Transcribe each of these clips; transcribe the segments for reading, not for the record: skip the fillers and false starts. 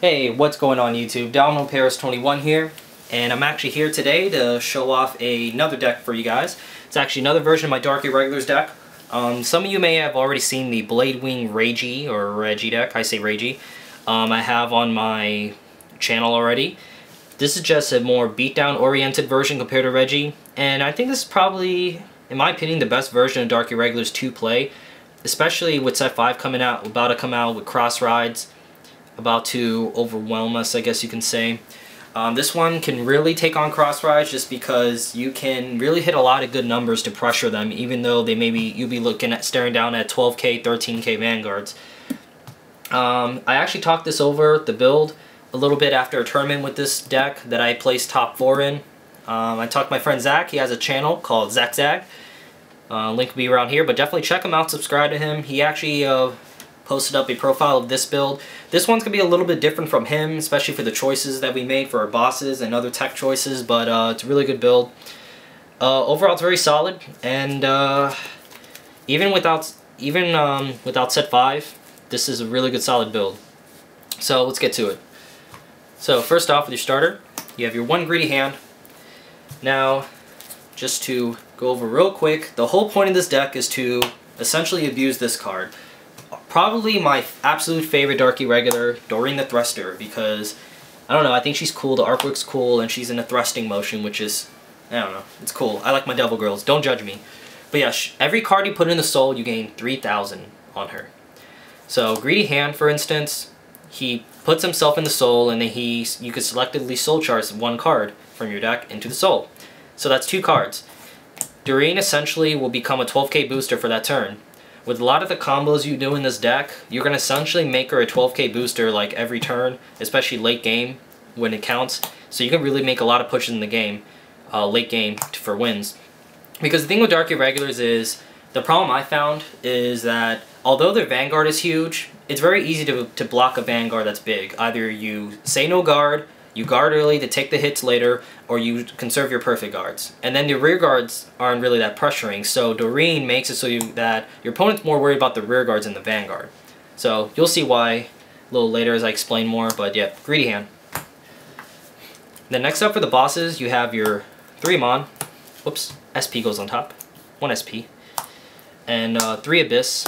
Hey, what's going on YouTube? Download Paris 21 here, and I'm actually here today to show off another deck for you guys. It's actually another version of my Dark Irregulars deck. Some of you may have already seen the Bladewing Regi or Regi deck. I say Regi. I have on my channel already. This is just a more beatdown oriented version compared to Regi, and I think this is probably, in my opinion, the best version of Dark Irregulars to play, especially with set 5 coming out, about to come out with crossrides. About to overwhelm us, I guess you can say. This one can really take on crossrides just because you can really hit a lot of good numbers to pressure them, even though they you'll be looking at staring down at 12k, 13k Vanguards. I actually talked this over the build a little bit after a tournament with this deck that I placed top 4 in. I talked to my friend Zach. He has a channel called Zach. Link will be around here, but definitely check him out, subscribe to him. He actually posted up a profile of this build. This one's going to be a little bit different from him, especially for the choices that we made for our bosses and other tech choices, but it's a really good build. Overall, it's very solid, and even without set 5, this is a really good solid build. So let's get to it. So first off, with your starter, you have your one greedy hand. Now, just to go over real quick, the whole point of this deck is to essentially abuse this card. Probably my absolute favorite Dark Irregular, Doreen The Thruster, because, I don't know, I think she's cool, the artwork's cool, and she's in a thrusting motion, which is, I don't know, it's cool. I like my Devil Girls, don't judge me. But yeah, every card you put in the soul, you gain 3,000 on her. So, Greedy Hand, for instance, he puts himself in the soul, and then you could selectively soul charge one card from your deck into the soul. So that's 2 cards. Doreen essentially will become a 12k booster for that turn. With a lot of the combos you do in this deck, you're going to essentially make her a 12k booster like every turn, especially late game when it counts. So you can really make a lot of pushes in the game, late game, for wins. Because the thing with Dark Irregulars is, the problem I found is that although their Vanguard is huge, it's very easy to block a Vanguard that's big. Either you say no guard, you guard early to take the hits later, or you conserve your perfect guards. And then the rear guards aren't really that pressuring, so Doreen makes it so that your opponent's more worried about the rear guards than the Vanguard. So you'll see why a little later as I explain more, but yeah, Greedy Hand. Then next up for the bosses, you have your 3 Amon. Whoops, SP goes on top. 1 SP. And 3 Abyss.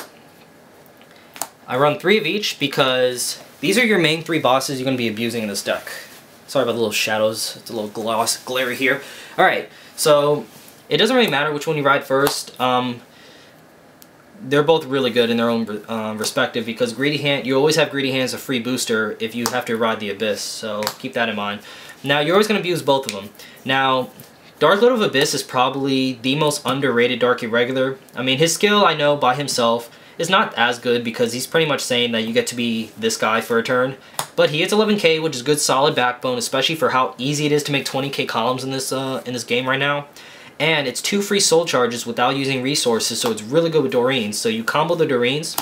I run 3 of each because these are your main 3 bosses you're going to be abusing in this deck. Sorry about the little shadows, it's a little glare here. Alright, so it doesn't really matter which one you ride first. They're both really good in their own respective, because Greedy Hand, you always have Greedy Hand as a free booster if you have to ride the Abyss, so keep that in mind. Now, you're always going to abuse both of them. Now, Dark Lord of Abyss is probably the most underrated Dark Irregular. I mean, his skill, I know, by himself is not as good because he's pretty much saying that you get to be this guy for a turn. But he hits 11k, which is good solid backbone, especially for how easy it is to make 20k columns in this game right now. And it's 2 free soul charges without using resources, so it's really good with Doreens. So you combo the Doreens,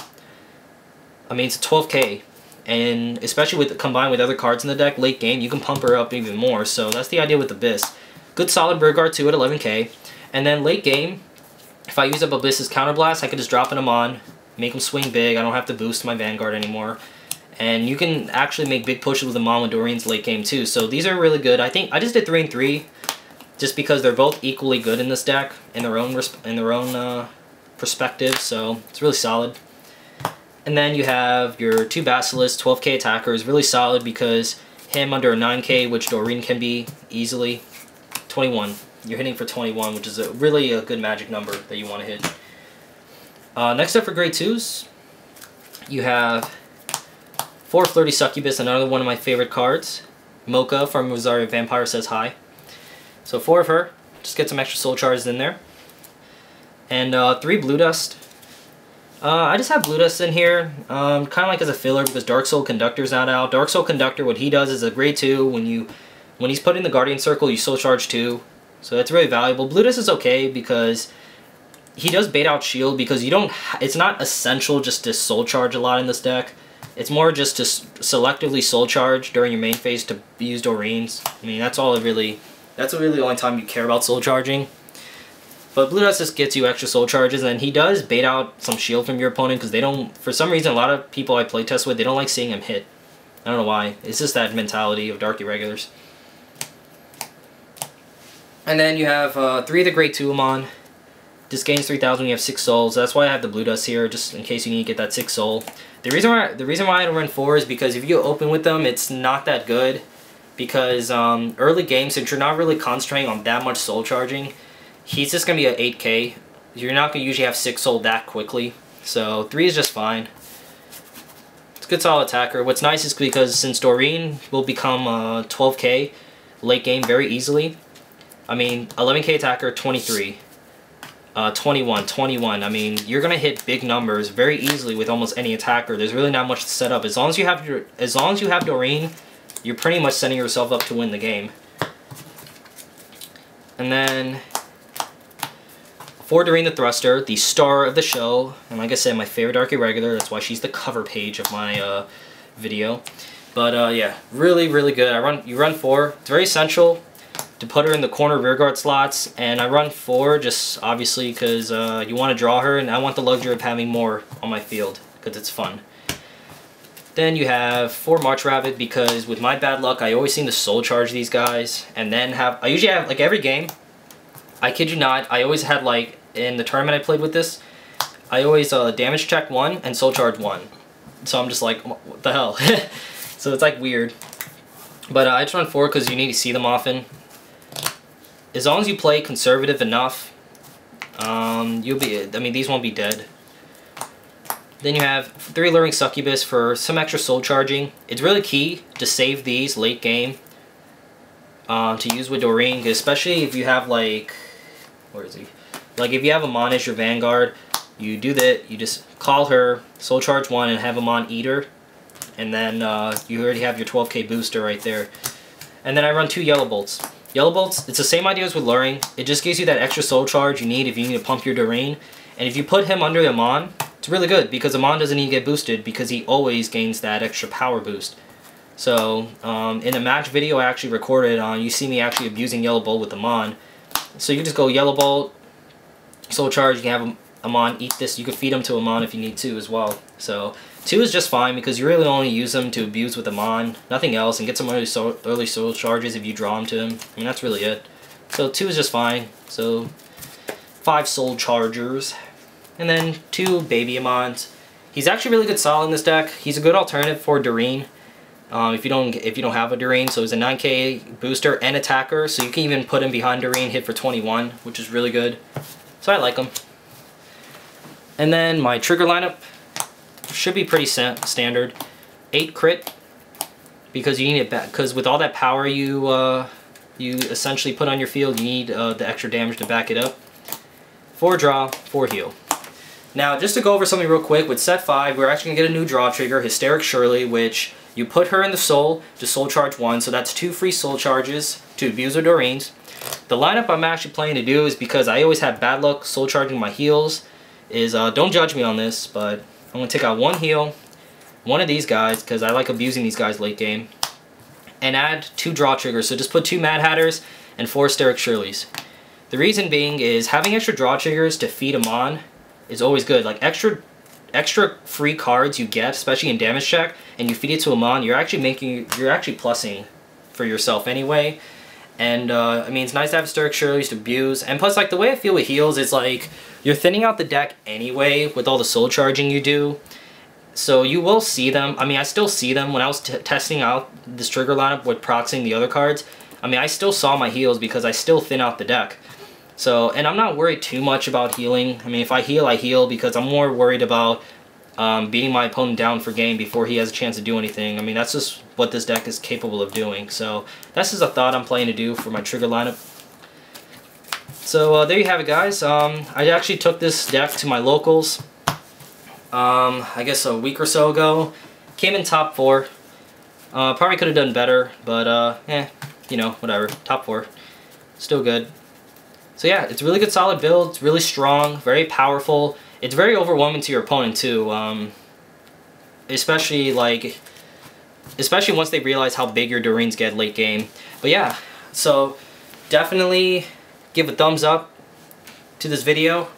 I mean, it's 12k. And especially with combined with other cards in the deck, late game, you can pump her up even more. So that's the idea with Abyss. Good solid rear guard too at 11k. And then late game, if I use up Abyss's Counterblast, I can just drop an Amon, make him swing big. I don't have to boost my Vanguard anymore. And you can actually make big pushes with Amon with Doreen's late game too. So these are really good. I think I just did 3 and 3 just because they're both equally good in this deck in their own perspective. So it's really solid. And then you have your 2 Basileus, 12k attackers, really solid because him under a 9k, which Doreen can be easily. 21. You're hitting for 21, which is really a good magic number that you want to hit. Next up for grade 2s, you have 4 Flirtacious Succubus, another one of my favorite cards. Mocha from Rosario Vampire says hi. So 4 of her, just get some extra soul charges in there. And 3 Blue Dust. I just have Blue Dust in here, kind of like as a filler because Dark Soul Conductor's not out. Dark Soul Conductor, what he does is a grade 2, when he's put in the Guardian Circle, you soul charge 2. So that's really valuable. Blue Dust is okay because he does bait out shield because you don't. It's not essential just to soul charge a lot in this deck. It's more just to selectively soul charge during your main phase to use Doreens. I mean, that's really the only time you care about soul charging. But Blue Dust just gets you extra soul charges, and he does bait out some shield from your opponent because they don't. For some reason, a lot of people I playtest with, they don't like seeing him hit. I don't know why. It's just that mentality of Dark Irregulars. And then you have 3 of the Grade 2 Amon. This gains 3,000 when you have 6 souls. That's why I have the blue dust here, just in case you need to get that 6 soul. The reason why I don't run 4 is because if you open with them, it's not that good. Because early game, since you're not really concentrating on that much soul charging, he's just going to be at 8k. You're not going to usually have 6 soul that quickly. So 3 is just fine. It's a good solid attacker. What's nice is because since Doreen will become 12k late game very easily. I mean, 11k attacker, 23. 21, 21. I mean, you're gonna hit big numbers very easily with almost any attacker. There's really not much to set up. As long as you have Doreen, you're pretty much setting yourself up to win the game. And then for Doreen the Thruster, the star of the show, and like I said, my favorite Dark Irregular. That's why she's the cover page of my video. But yeah, really, really good. You run 4. It's very essential to put her in the corner rearguard slots, and I run 4 just obviously because you want to draw her, and I want the luxury of having more on my field because it's fun. Then you have 4 March Rabbit because with my bad luck, I always seem to soul charge these guys, and then I usually have, like every game, I kid you not, I always had like, in the tournament I played with this, I always damage check 1 and soul charge 1. So I'm just like, what the hell? So it's like weird. But I just run 4 because you need to see them often. As long as you play conservative enough, you'll be, I mean, these won't be dead. Then you have 3 Alluring Succubus for some extra soul charging. It's really key to save these late game to use with Doreen, especially if you have like, where is he? Like if you have Amon as your Vanguard, you do that, you just call her, soul charge 1 and have Amon eat her. And then you already have your 12k booster right there. And then I run 2 Yellow Bolts. Yellow Bolts, it's the same idea as with Luring. It just gives you that extra soul charge you need if you need to pump your Doreen. And if you put him under Amon, it's really good because Amon doesn't need to get boosted because he always gains that extra power boost. So, in a match video I actually recorded on, you see me actually abusing Yellow Bolt with Amon. So you can just go Yellow Bolt, soul charge, you can have Amon eat this. You can feed him to Amon if you need to as well. So 2 is just fine because you really only use them to abuse with Amon, nothing else, and get some early soul charges if you draw them to him. I mean, that's really it. So 2 is just fine. So 5 soul chargers. And then 2 baby Amons. He's actually really good solid in this deck. He's a good alternative for Doreen. If you don't have a Doreen, so he's a 9k booster and attacker, so you can even put him behind Doreen, hit for 21, which is really good. So I like him. And then my trigger lineup should be pretty standard. 8 crit because you need it back. Because with all that power you essentially put on your field, you need the extra damage to back it up. 4 draw, 4 heal. Now, just to go over something real quick, with set 5, we're actually going to get a new draw trigger, Hysteric Shirley, which you put her in the soul to soul charge 1, so that's 2 free soul charges to abuse her Doreens. The lineup I'm actually planning to do is because I always have bad luck soul charging my heals, is, don't judge me on this, but I'm going to take out 1 heal, 1 of these guys, because I like abusing these guys late game, and add 2 draw triggers, so just put 2 Mad Hatters and 4 Hysteric Shirleys. The reason being is having extra draw triggers to feed them on is always good. Like extra free cards you get, especially in damage check, and you feed it to Amon, you're actually plussing for yourself anyway. And I mean, it's nice to have Hysteric Shirleys to abuse. And plus, like, the way I feel with heals is like you're thinning out the deck anyway with all the soul charging you do. So you will see them. I mean, I still see them when I was testing out this trigger lineup with proxying the other cards. I mean, I still saw my heals because I still thin out the deck. So, and I'm not worried too much about healing. I mean, if I heal because I'm more worried about beating my opponent down for game before he has a chance to do anything. I mean, that's just what this deck is capable of doing. So, that's just a thought I'm planning to do for my trigger lineup. So, there you have it, guys. I actually took this deck to my locals, I guess a week or so ago. Came in top 4. Probably could have done better, but, you know, whatever. Top 4. Still good. So yeah, it's a really good solid build. It's really strong, very powerful. It's very overwhelming to your opponent too. Especially once they realize how big your Doreens get late game. But yeah, so definitely give a thumbs up to this video.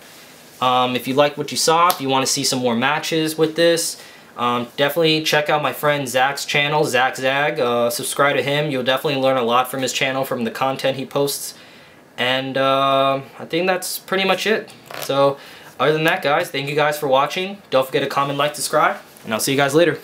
If you like what you saw, if you want to see some more matches with this, Definitely check out my friend Zach's channel, Zach Zag. Subscribe to him. You'll definitely learn a lot from his channel, from the content he posts. And I think that's pretty much it. So other than that, guys, thank you guys for watching. Don't forget to comment, like, subscribe, and I'll see you guys later.